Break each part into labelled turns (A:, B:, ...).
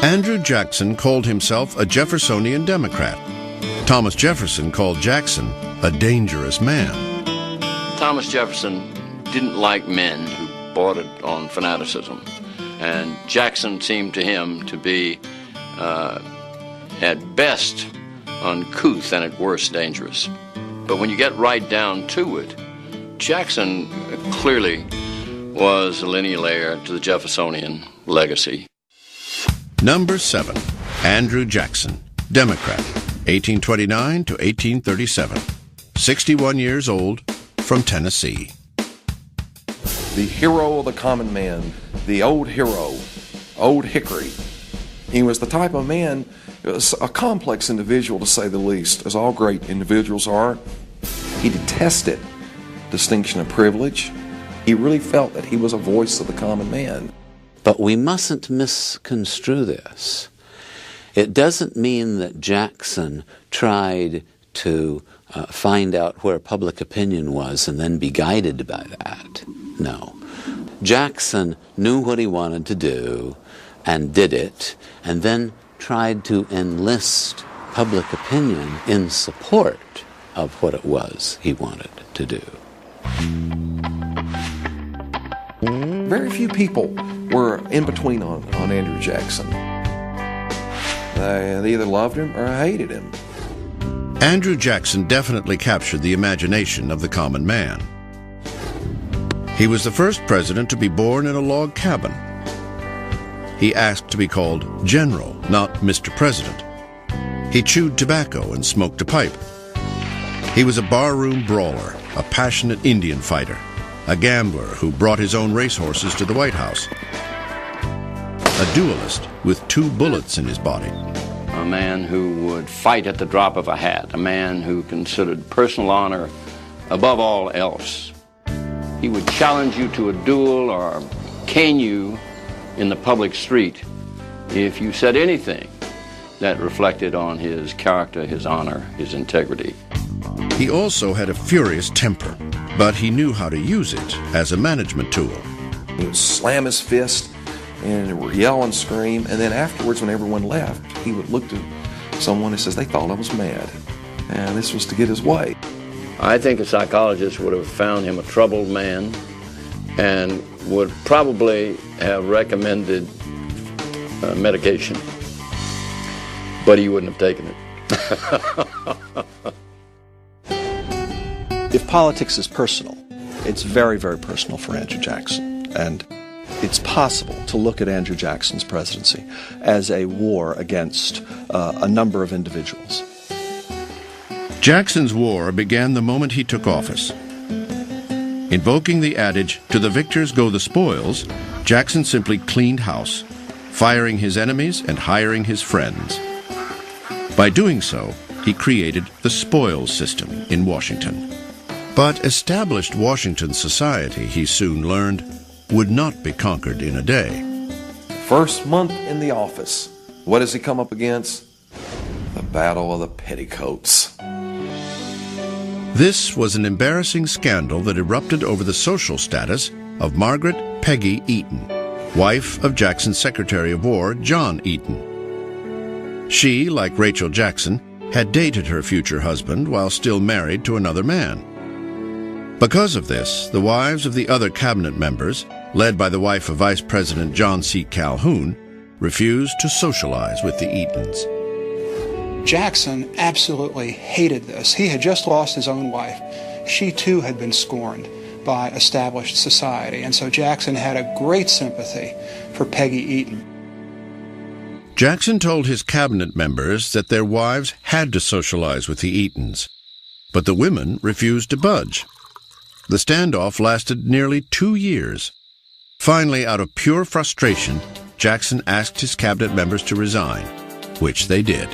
A: Andrew Jackson called himself a Jeffersonian Democrat. Thomas Jefferson called Jackson a dangerous man.
B: Thomas Jefferson didn't like men who bordered on fanaticism, and Jackson seemed to him to be, at best, uncouth and at worst dangerous. But when you get right down to it, Jackson clearly was a lineal heir to the Jeffersonian legacy.
A: Number 7. Andrew Jackson, Democrat, 1829 to 1837. 61 years old, from Tennessee.
C: The hero of the common man, the old hero, Old Hickory. He was the type of man, a complex individual to say the least, as all great individuals are. He detested distinction of privilege. He really felt that he was a voice of the common man.
D: But we mustn't misconstrue this. It doesn't mean that Jackson tried to find out where public opinion was and then be guided by that. No. Jackson knew what he wanted to do and did it, and then tried to enlist public opinion in support of what it was he wanted to do.
C: Very few people were in between on Andrew Jackson. They either loved him or hated him.
A: Andrew Jackson definitely captured the imagination of the common man. He was the first president to be born in a log cabin. He asked to be called General, not Mr. President. He chewed tobacco and smoked a pipe. He was a barroom brawler, a passionate Indian fighter, a gambler who brought his own racehorses to the White House, a duelist with 2 bullets in his body.
B: A man who would fight at the drop of a hat, a man who considered personal honor above all else. He would challenge you to a duel or cane you in the public street if you said anything that reflected on his character, his honor, his integrity.
A: He also had a furious temper, but he knew how to use it as a management tool.
C: He would slam his fist and yell and scream, and then afterwards, when everyone left, he would look to someone and says they thought I was mad, and this was to get his way.
B: I think a psychologist would have found him a troubled man and would probably have recommended medication, but he wouldn't have taken it.
E: If politics is personal, it's very, very personal for Andrew Jackson. And it's possible to look at Andrew Jackson's presidency as a war against a number of individuals.
A: Jackson's war began the moment he took office. Invoking the adage, "To the victors go the spoils," Jackson simply cleaned house, firing his enemies and hiring his friends. By doing so, he created the spoils system in Washington. But established Washington society, he soon learned, would not be conquered in a day.
C: First month in the office, what does he come up against? The Battle of the Petticoats.
A: This was an embarrassing scandal that erupted over the social status of Margaret Peggy Eaton, wife of Jackson's Secretary of War, John Eaton. She, like Rachel Jackson, had dated her future husband while still married to another man. Because of this, the wives of the other cabinet members, led by the wife of Vice President John C. Calhoun, refused to socialize with the Eatons.
F: Jackson absolutely hated this. He had just lost his own wife. She too had been scorned by established society, and so Jackson had a great sympathy for Peggy Eaton.
A: Jackson told his cabinet members that their wives had to socialize with the Eatons, but the women refused to budge. The standoff lasted nearly 2 years. Finally, out of pure frustration, Jackson asked his cabinet members to resign, which they did.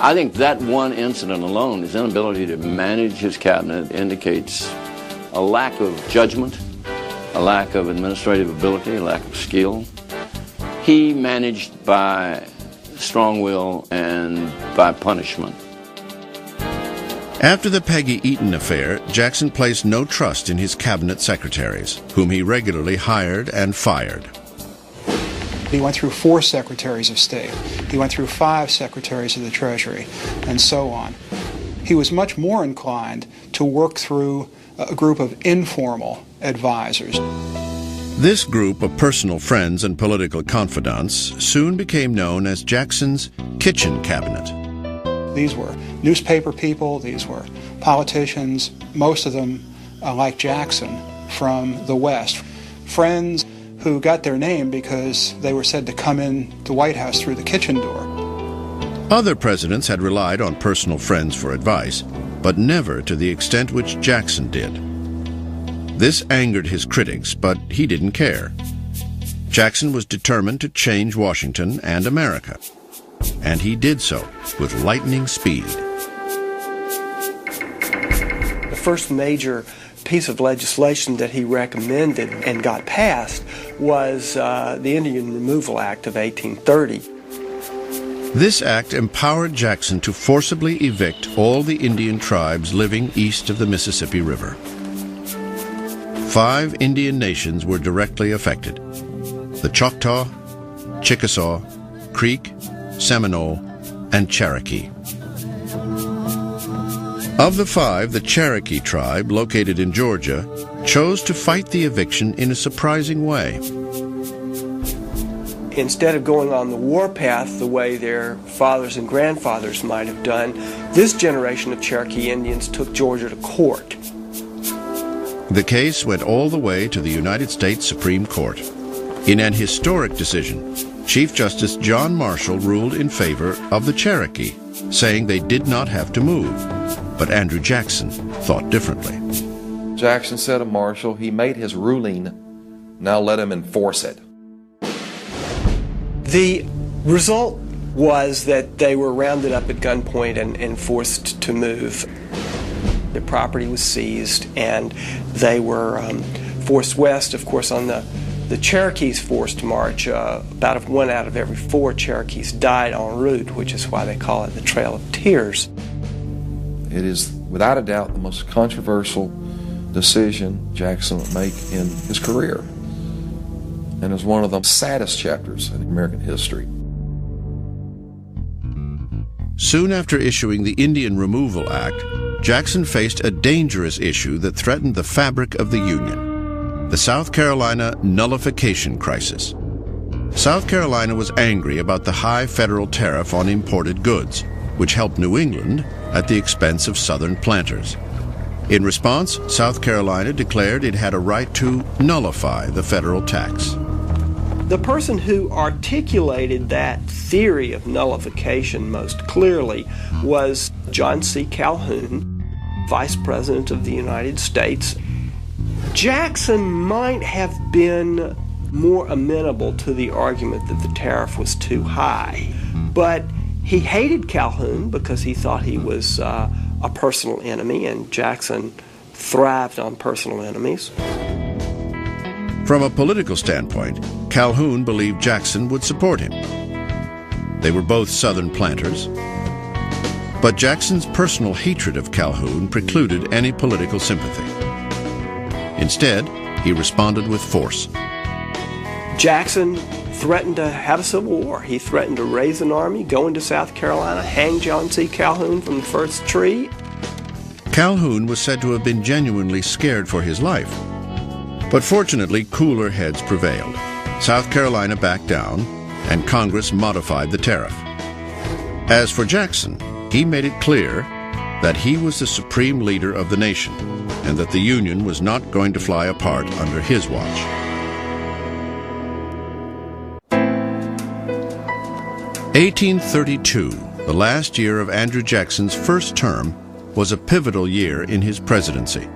B: I think that one incident alone, his inability to manage his cabinet, indicates a lack of judgment, a lack of administrative ability, a lack of skill. He managed by strong will and by punishment.
A: After the Peggy Eaton affair, Jackson placed no trust in his cabinet secretaries, whom he regularly hired and fired.
F: He went through 4 secretaries of state. He went through 5 secretaries of the Treasury, and so on. He was much more inclined to work through a group of informal advisors.
A: This group of personal friends and political confidants soon became known as Jackson's kitchen cabinet.
F: These were newspaper people, these were politicians, most of them, like Jackson, from the West. Friends who got their name because they were said to come in the White House through the kitchen door.
A: Other presidents had relied on personal friends for advice, but never to the extent which Jackson did. This angered his critics, but he didn't care. Jackson was determined to change Washington and America, and he did so with lightning speed.
G: The first major piece of legislation that he recommended and got passed was the Indian Removal Act of 1830.
A: This act empowered Jackson to forcibly evict all the Indian tribes living east of the Mississippi River. 5 Indian nations were directly affected: the Choctaw, Chickasaw, Creek, Seminole, and Cherokee. Of the 5, the Cherokee tribe, located in Georgia, chose to fight the eviction in a surprising way.
G: Instead of going on the warpath the way their fathers and grandfathers might have done, this generation of Cherokee Indians took Georgia to court.
A: The case went all the way to the United States Supreme Court. In an historic decision, Chief Justice John Marshall ruled in favor of the Cherokee, saying they did not have to move. But Andrew Jackson thought differently.
C: Jackson said of Marshall, he made his ruling, now let him enforce it.
G: The result was that they were rounded up at gunpoint and forced to move. Their property was seized, and they were forced west. Of course, on the Cherokees' forced march, about 1 out of every 4 Cherokees died en route, which is why they call it the Trail of Tears.
C: It is, without a doubt, the most controversial decision Jackson would make in his career, and is one of the saddest chapters in American history.
A: Soon after issuing the Indian Removal Act, Jackson faced a dangerous issue that threatened the fabric of the Union: the South Carolina Nullification crisis. South Carolina was angry about the high federal tariff on imported goods, which helped New England at the expense of Southern planters. In response, South Carolina declared it had a right to nullify the federal tax.
G: The person who articulated that theory of nullification most clearly was John C. Calhoun, Vice President of the United States. Jackson might have been more amenable to the argument that the tariff was too high, but he hated Calhoun because he thought he was a personal enemy, and Jackson thrived on personal enemies.
A: From a political standpoint, Calhoun believed Jackson would support him. They were both Southern planters, but Jackson's personal hatred of Calhoun precluded any political sympathy. Instead, he responded with force.
G: Jackson threatened to have a civil war. He threatened to raise an army, go into South Carolina, hang John C. Calhoun from the first tree.
A: Calhoun was said to have been genuinely scared for his life. But fortunately, cooler heads prevailed. South Carolina backed down, and Congress modified the tariff. As for Jackson, he made it clear that he was the supreme leader of the nation, and that the Union was not going to fly apart under his watch. (1832), the last year of Andrew Jackson's first term, was a pivotal year in his presidency.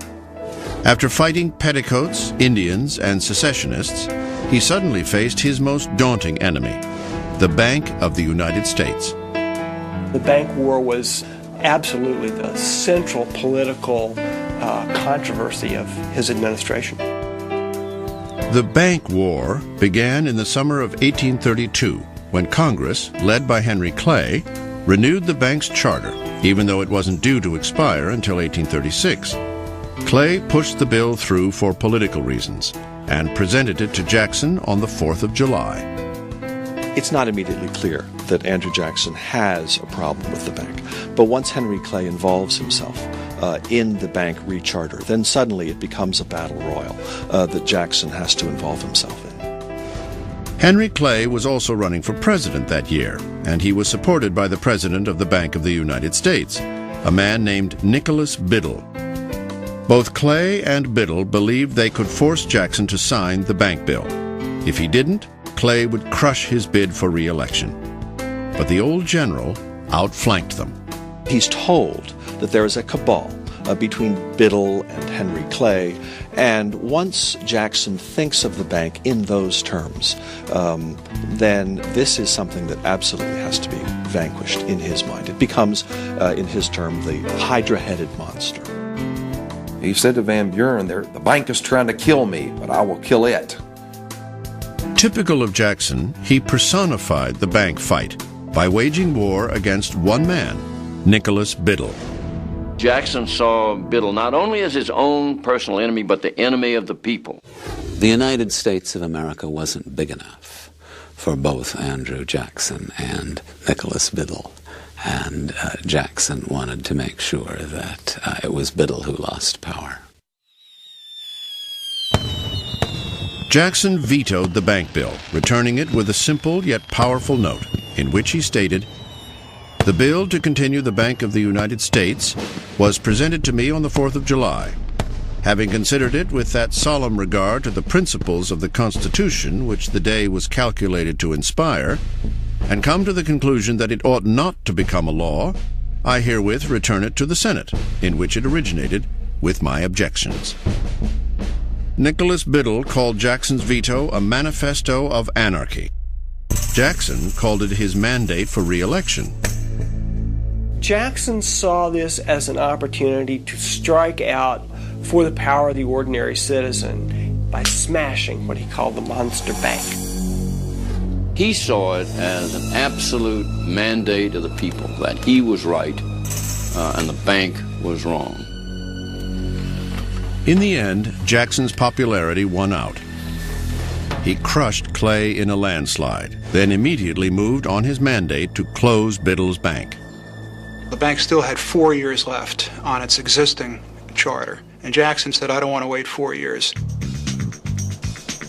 A: After fighting petticoats, Indians, and secessionists, he suddenly faced his most daunting enemy, the Bank of the United States.
G: The Bank War was absolutely the central political controversy of his administration.
A: The Bank War began in the summer of 1832, when Congress, led by Henry Clay, renewed the bank's charter, even though it wasn't due to expire until 1836. Clay pushed the bill through for political reasons and presented it to Jackson on the 4th of July.
E: It's not immediately clear that Andrew Jackson has a problem with the bank. But once Henry Clay involves himself in the bank recharter, then suddenly it becomes a battle royal that Jackson has to involve himself in.
A: Henry Clay was also running for president that year, and he was supported by the president of the Bank of the United States, a man named Nicholas Biddle. Both Clay and Biddle believed they could force Jackson to sign the bank bill. If he didn't, Clay would crush his bid for re-election. But the old general outflanked them.
E: He's told that there is a cabal between Biddle and Henry Clay, and once Jackson thinks of the bank in those terms, then this is something that absolutely has to be vanquished in his mind. It becomes, in his term, the hydra-headed monster.
C: He said to Van Buren, the bank is trying to kill me, but I will kill it.
A: Typical of Jackson, he personified the bank fight by waging war against one man, Nicholas Biddle.
B: Jackson saw Biddle not only as his own personal enemy, but the enemy of the people.
D: The United States of America wasn't big enough for both Andrew Jackson and Nicholas Biddle. And Jackson wanted to make sure that it was Biddle who lost power.
A: Jackson vetoed the bank bill, returning it with a simple yet powerful note, in which he stated, "The bill to continue the Bank of the United States was presented to me on the 4th of July. Having considered it with that solemn regard to the principles of the Constitution which the day was calculated to inspire, and come to the conclusion that it ought not to become a law, I herewith return it to the Senate, in which it originated, with my objections." Nicholas Biddle called Jackson's veto a manifesto of anarchy. Jackson called it his mandate for re-election.
G: Jackson saw this as an opportunity to strike out for the power of the ordinary citizen by smashing what he called the monster bank.
B: He saw it as an absolute mandate of the people that he was right and the bank was wrong.
A: In the end, Jackson's popularity won out. He crushed Clay in a landslide, then immediately moved on his mandate to close Biddle's bank.
F: The bank still had 4 years left on its existing charter, and Jackson said, "I don't want to wait 4 years."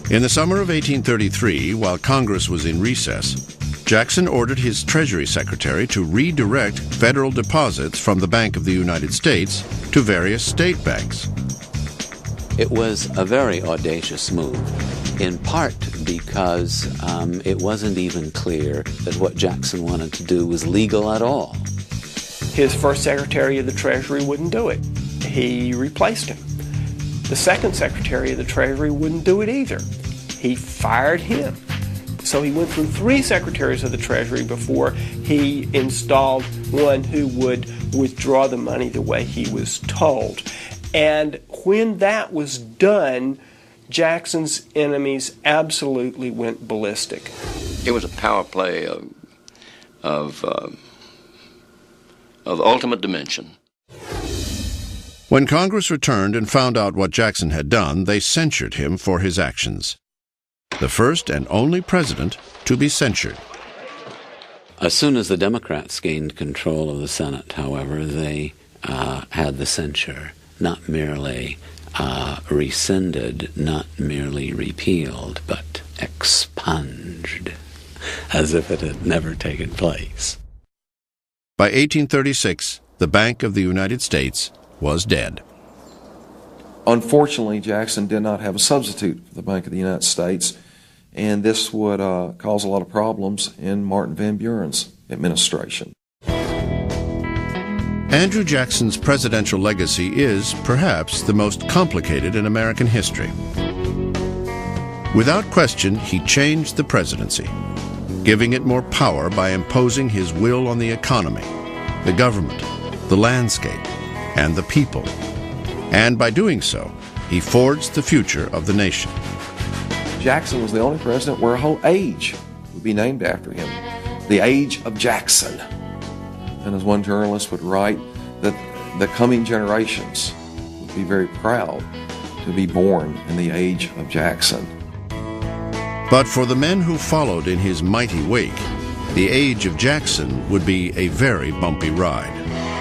A: In the summer of 1833, while Congress was in recess, Jackson ordered his Treasury Secretary to redirect federal deposits from the Bank of the United States to various state banks.
D: It was a very audacious move, in part because it wasn't even clear that what Jackson wanted to do was legal at all.
G: His first Secretary of the Treasury wouldn't do it. He replaced him. The second Secretary of the Treasury wouldn't do it either. He fired him. So he went through 3 Secretaries of the Treasury before he installed one who would withdraw the money the way he was told. And when that was done, Jackson's enemies absolutely went ballistic.
B: It was a power play of ultimate dimension.
A: When Congress returned and found out what Jackson had done, they censured him for his actions. The first and only president to be censured.
D: As soon as the Democrats gained control of the Senate, however, they had the censure not merely rescinded, not merely repealed, but expunged, as if it had never taken place.
A: By 1836, the Bank of the United States was dead.
C: Unfortunately, Jackson did not have a substitute for the Bank of the United States, and this would cause a lot of problems in Martin Van Buren's administration.
A: Andrew Jackson's presidential legacy is, perhaps, the most complicated in American history. Without question, he changed the presidency, giving it more power by imposing his will on the economy, the government, the landscape, and the people. And by doing so, he forged the future of the nation.
C: Jackson was the only president where a whole age would be named after him, the age of Jackson. And as one journalist would write, that the coming generations would be very proud to be born in the age of Jackson.
A: But for the men who followed in his mighty wake, the age of Jackson would be a very bumpy ride.